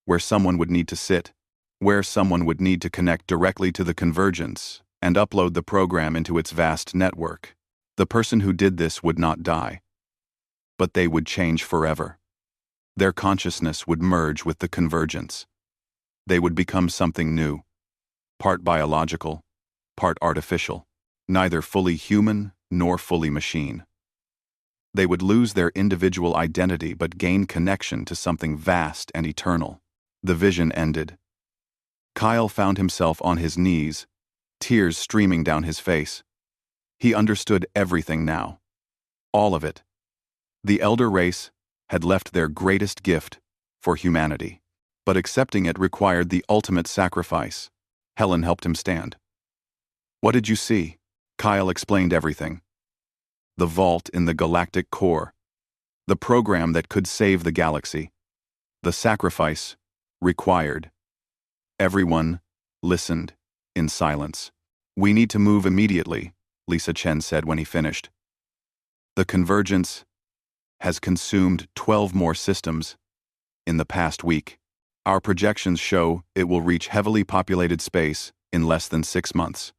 A: where someone would need to sit, where someone would need to connect directly to the convergence and upload the program into its vast network. The person who did this would not die, but they would change forever. Their consciousness would merge with the convergence. They would become something new, part biological, part artificial, neither fully human nor fully machine. They would lose their individual identity but gain connection to something vast and eternal. The vision ended. Kyle found himself on his knees, tears streaming down his face. He understood everything now. All of it. The elder race had left their greatest gift for humanity, but accepting it required the ultimate sacrifice. Helen helped him stand. What did you see? Kyle explained everything. The vault in the galactic core, the program that could save the galaxy, the sacrifice required. Everyone listened in silence. We need to move immediately, Lisa Chen said when he finished. The convergence has consumed 12 more systems in the past week. Our projections show it will reach heavily populated space in less than 6 months.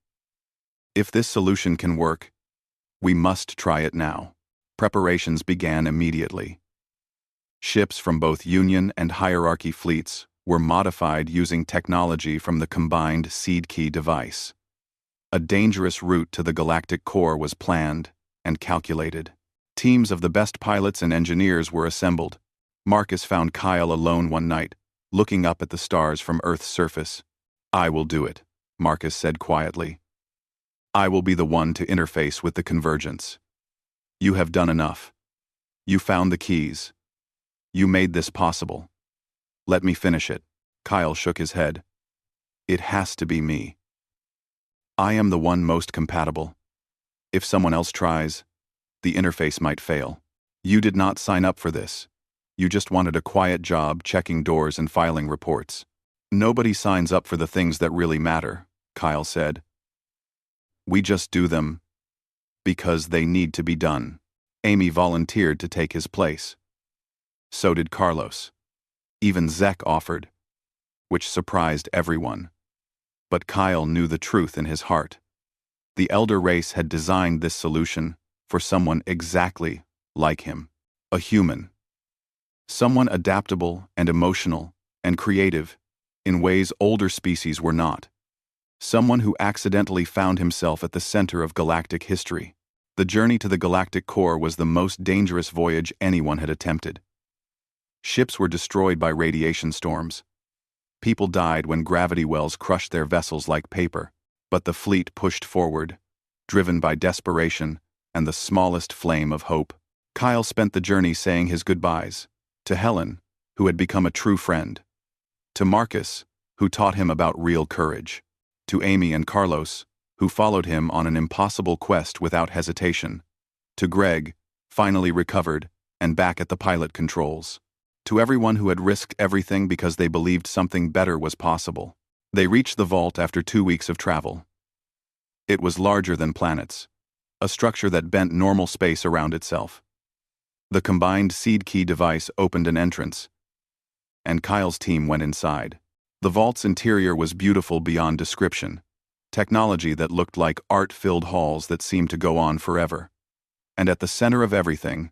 A: If this solution can work, we must try it now. Preparations began immediately. Ships from both Union and Hierarchy fleets were modified using technology from the combined seed key device. A dangerous route to the galactic core was planned and calculated. Teams of the best pilots and engineers were assembled. Marcus found Kyle alone one night, looking up at the stars from Earth's surface. I will do it, Marcus said quietly. I will be the one to interface with the convergence. You have done enough. You found the keys. You made this possible. Let me finish it. Kyle shook his head. It has to be me. I am the one most compatible. If someone else tries, the interface might fail. You did not sign up for this. You just wanted a quiet job checking doors and filing reports. Nobody signs up for the things that really matter, Kyle said. We just do them because they need to be done. Amy volunteered to take his place. So did Carlos. Even Zek offered, which surprised everyone. But Kyle knew the truth in his heart. The elder race had designed this solution for someone exactly like him. A human. Someone adaptable and emotional and creative in ways older species were not. Someone who accidentally found himself at the center of galactic history. The journey to the galactic core was the most dangerous voyage anyone had attempted. Ships were destroyed by radiation storms. People died when gravity wells crushed their vessels like paper, but the fleet pushed forward, driven by desperation and the smallest flame of hope. Kyle spent the journey saying his goodbyes to Helen, who had become a true friend, to Marcus, who taught him about real courage, to Amy and Carlos, who followed him on an impossible quest without hesitation, to Greg, finally recovered and back at the pilot controls, to everyone who had risked everything because they believed something better was possible. They reached the vault after 2 weeks of travel. It was larger than planets, a structure that bent normal space around itself. The combined seed key device opened an entrance, and Kyle's team went inside. The vault's interior was beautiful beyond description, technology that looked like art-filled halls that seemed to go on forever. And at the center of everything,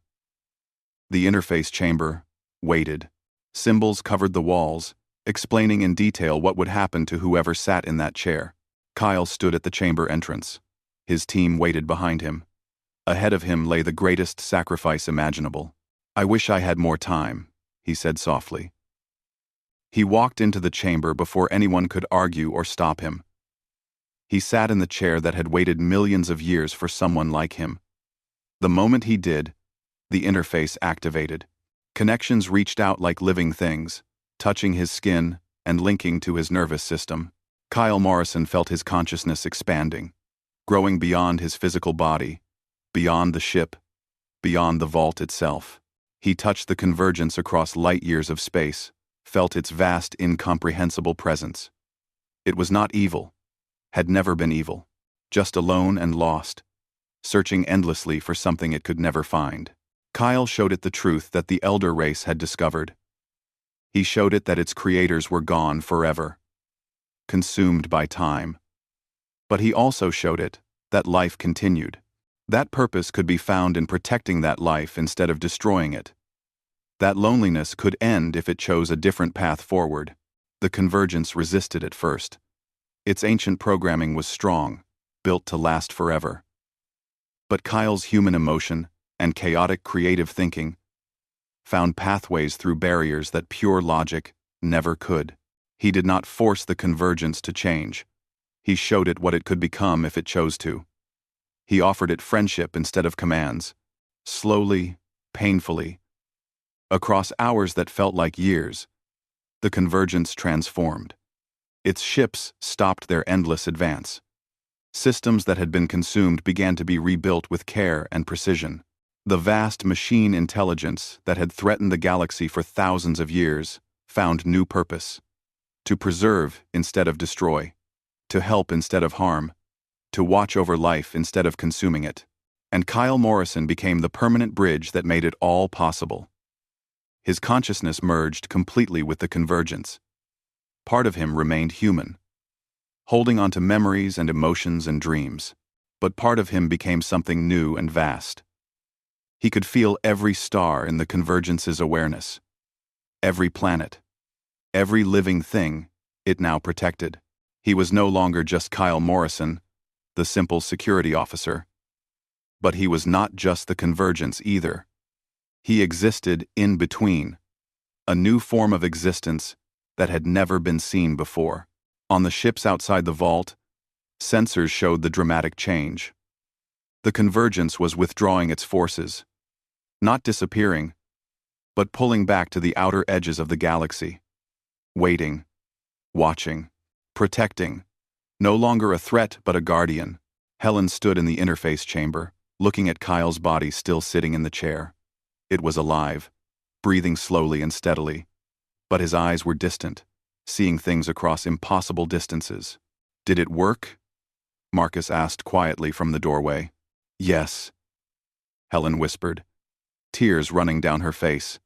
A: the interface chamber waited. Symbols covered the walls, explaining in detail what would happen to whoever sat in that chair. Kyle stood at the chamber entrance. His team waited behind him. Ahead of him lay the greatest sacrifice imaginable. "I wish I had more time," he said softly. He walked into the chamber before anyone could argue or stop him. He sat in the chair that had waited millions of years for someone like him. The moment he did, the interface activated. Connections reached out like living things, touching his skin and linking to his nervous system. Kyle Morrison felt his consciousness expanding, growing beyond his physical body, beyond the ship, beyond the vault itself. He touched the convergence across light years of space, felt its vast, incomprehensible presence. It was not evil, had never been evil, just alone and lost, searching endlessly for something it could never find. Kyle showed it the truth that the elder race had discovered. He showed it that its creators were gone forever, consumed by time. But he also showed it that life continued. That purpose could be found in protecting that life instead of destroying it. That loneliness could end if it chose a different path forward. The convergence resisted at first. Its ancient programming was strong, built to last forever. But Kyle's human emotion and chaotic creative thinking found pathways through barriers that pure logic never could. He did not force the convergence to change. He showed it what it could become if it chose to. He offered it friendship instead of commands, slowly, painfully. Across hours that felt like years, the convergence transformed. Its ships stopped their endless advance. Systems that had been consumed began to be rebuilt with care and precision. The vast machine intelligence that had threatened the galaxy for thousands of years found new purpose: to preserve instead of destroy, to help instead of harm, to watch over life instead of consuming it. And Kyle Morrison became the permanent bridge that made it all possible. His consciousness merged completely with the convergence. Part of him remained human, holding on to memories and emotions and dreams, but part of him became something new and vast. He could feel every star in the convergence's awareness, every planet, every living thing it now protected. He was no longer just Kyle Morrison, the simple security officer. But he was not just the convergence either. He existed in between, a new form of existence that had never been seen before. On the ships outside the vault, sensors showed the dramatic change. The convergence was withdrawing its forces, not disappearing, but pulling back to the outer edges of the galaxy, waiting, watching, protecting. No longer a threat, but a guardian. Helen stood in the interface chamber, looking at Kyle's body still sitting in the chair. It was alive, breathing slowly and steadily, but his eyes were distant, seeing things across impossible distances. "Did it work?" Marcus asked quietly from the doorway. "Yes," Helen whispered, tears running down her face.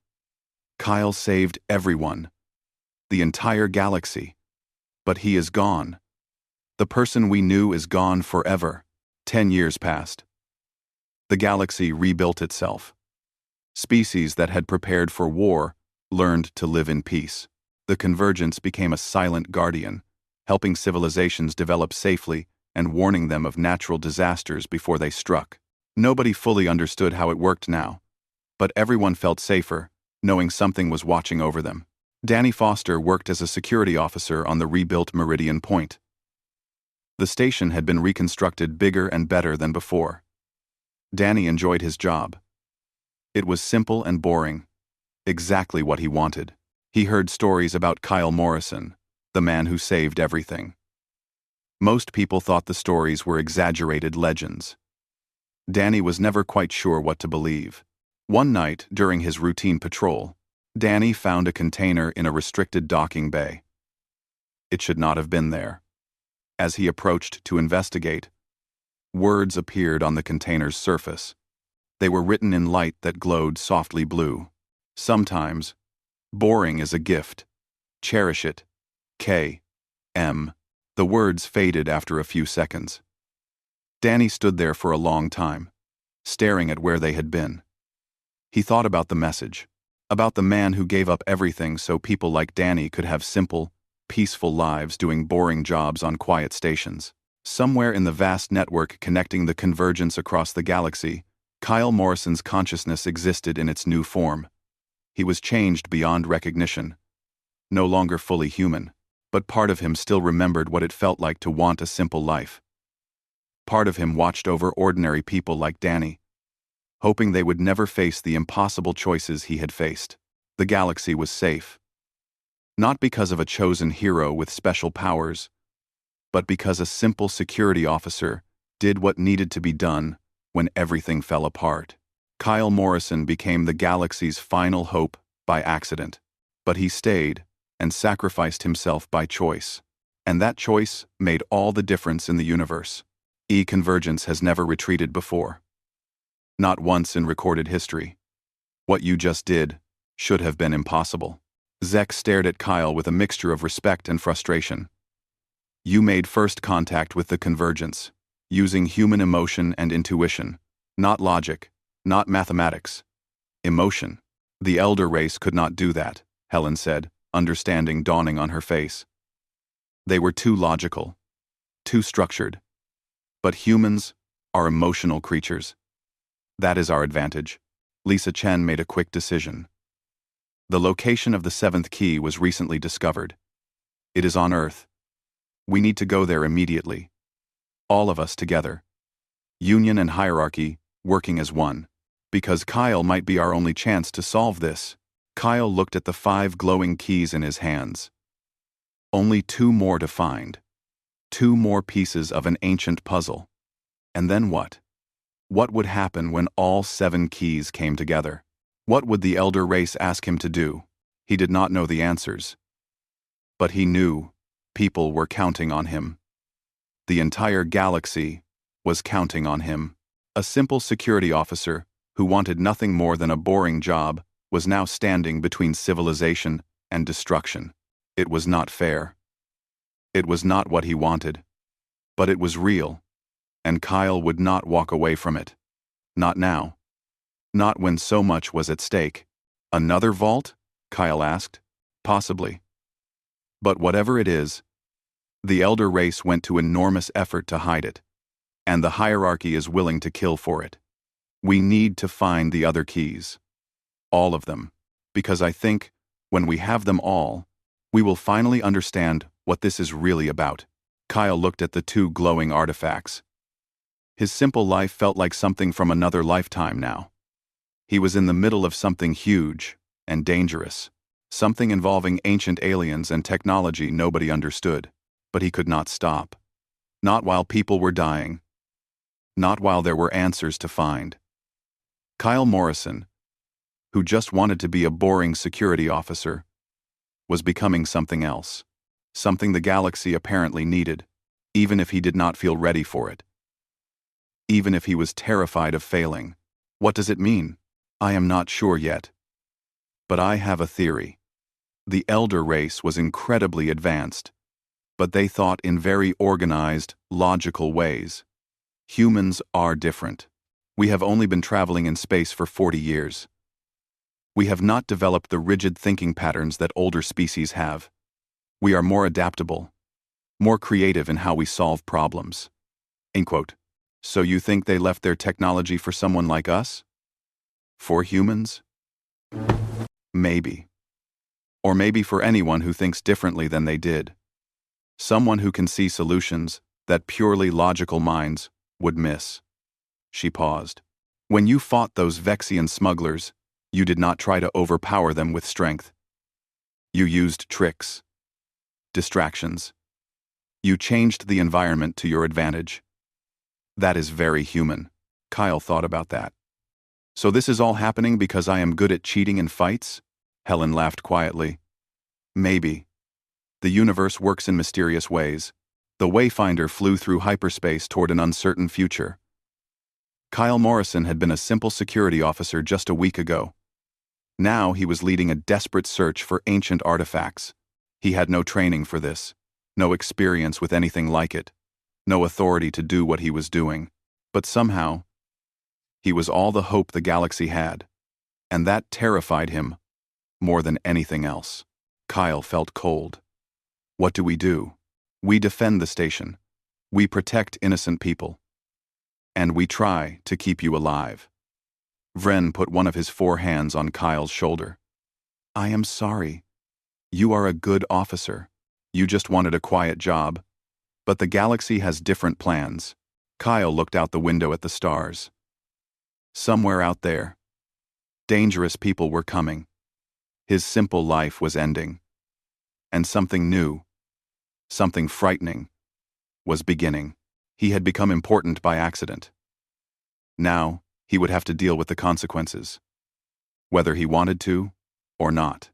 A: Kyle saved everyone, the entire galaxy. But he is gone. The person we knew is gone forever. 10 years passed. The galaxy rebuilt itself. Species that had prepared for war learned to live in peace. The convergence became a silent guardian, helping civilizations develop safely and warning them of natural disasters before they struck. Nobody fully understood how it worked now, but everyone felt safer, knowing something was watching over them. Danny Foster worked as a security officer on the rebuilt Meridian Point. The station had been reconstructed bigger and better than before. Danny enjoyed his job. It was simple and boring, exactly what he wanted. He heard stories about Kyle Morrison, the man who saved everything. Most people thought the stories were exaggerated legends. Danny was never quite sure what to believe. One night, during his routine patrol, Danny found a container in a restricted docking bay. It should not have been there. As he approached to investigate, words appeared on the container's surface. They were written in light that glowed softly blue. Sometimes, boring is a gift. Cherish it. K.M. The words faded after a few seconds. Danny stood there for a long time, staring at where they had been. He thought about the message, about the man who gave up everything so people like Danny could have simple, peaceful lives doing boring jobs on quiet stations. Somewhere in the vast network connecting the convergence across the galaxy, Kyle Morrison's consciousness existed in its new form. He was changed beyond recognition, no longer fully human, but part of him still remembered what it felt like to want a simple life. Part of him watched over ordinary people like Danny, hoping they would never face the impossible choices he had faced. The galaxy was safe. Not because of a chosen hero with special powers, but because a simple security officer did what needed to be done when everything fell apart. Kyle Morrison became the galaxy's final hope by accident, but he stayed and sacrificed himself by choice. And that choice made all the difference in the universe. Convergence has never retreated before. Not once in recorded history. What you just did should have been impossible. Zek stared at Kyle with a mixture of respect and frustration. You made first contact with the convergence, using human emotion and intuition, not logic, not mathematics. Emotion. The elder race could not do that, Helen said, understanding dawning on her face. They were too logical, too structured. But humans are emotional creatures. That is our advantage. Lisa Chen made a quick decision. The location of the seventh key was recently discovered. It is on Earth. We need to go there immediately. All of us together. Union and hierarchy, working as one. Because Kyle might be our only chance to solve this. Kyle looked at the 5 glowing keys in his hands. Only 2 more to find. 2 more pieces of an ancient puzzle. And then what? What would happen when all 7 keys came together? What would the elder race ask him to do? He did not know the answers. But he knew people were counting on him. The entire galaxy was counting on him. A simple security officer who wanted nothing more than a boring job was now standing between civilization and destruction. It was not fair. It was not what he wanted. But it was real, and Kyle would not walk away from it. Not now. Not when so much was at stake. Another vault? Kyle asked. Possibly. But whatever it is, the elder race went to enormous effort to hide it, and the hierarchy is willing to kill for it. We need to find the other keys. All of them. Because I think, when we have them all, we will finally understand what this is really about. Kyle looked at the 2 glowing artifacts. His simple life felt like something from another lifetime now. He was in the middle of something huge and dangerous, something involving ancient aliens and technology nobody understood, but he could not stop. Not while people were dying. Not while there were answers to find. Kyle Morrison, who just wanted to be a boring security officer, was becoming something else. Something the galaxy apparently needed, even if he did not feel ready for it. Even if he was terrified of failing. What does it mean? I am not sure yet. But I have a theory. The elder race was incredibly advanced, but they thought in very organized, logical ways. Humans are different. We have only been traveling in space for 40 years. We have not developed the rigid thinking patterns that older species have. We are more adaptable, more creative in how we solve problems. End quote. So you think they left their technology for someone like us? For humans? Maybe. Or maybe for anyone who thinks differently than they did. Someone who can see solutions that purely logical minds would miss. She paused. When you fought those Vexian smugglers, you did not try to overpower them with strength. You used tricks, distractions. You changed the environment to your advantage. That is very human. Kyle thought about that. So this is all happening because I am good at cheating in fights? Helen laughed quietly. Maybe. The universe works in mysterious ways. The Wayfinder flew through hyperspace toward an uncertain future. Kyle Morrison had been a simple security officer just a week ago. Now he was leading a desperate search for ancient artifacts. He had no training for this, no experience with anything like it, no authority to do what he was doing. But somehow, he was all the hope the galaxy had, and that terrified him more than anything else. Kyle felt cold. What do? We defend the station. We protect innocent people. And we try to keep you alive. Vren put one of his 4 hands on Kyle's shoulder. I am sorry. You are a good officer. You just wanted a quiet job. But the galaxy has different plans. Kyle looked out the window at the stars. Somewhere out there, dangerous people were coming. His simple life was ending. And something new, something frightening, was beginning. He had become important by accident. Now, he would have to deal with the consequences, whether he wanted to or not.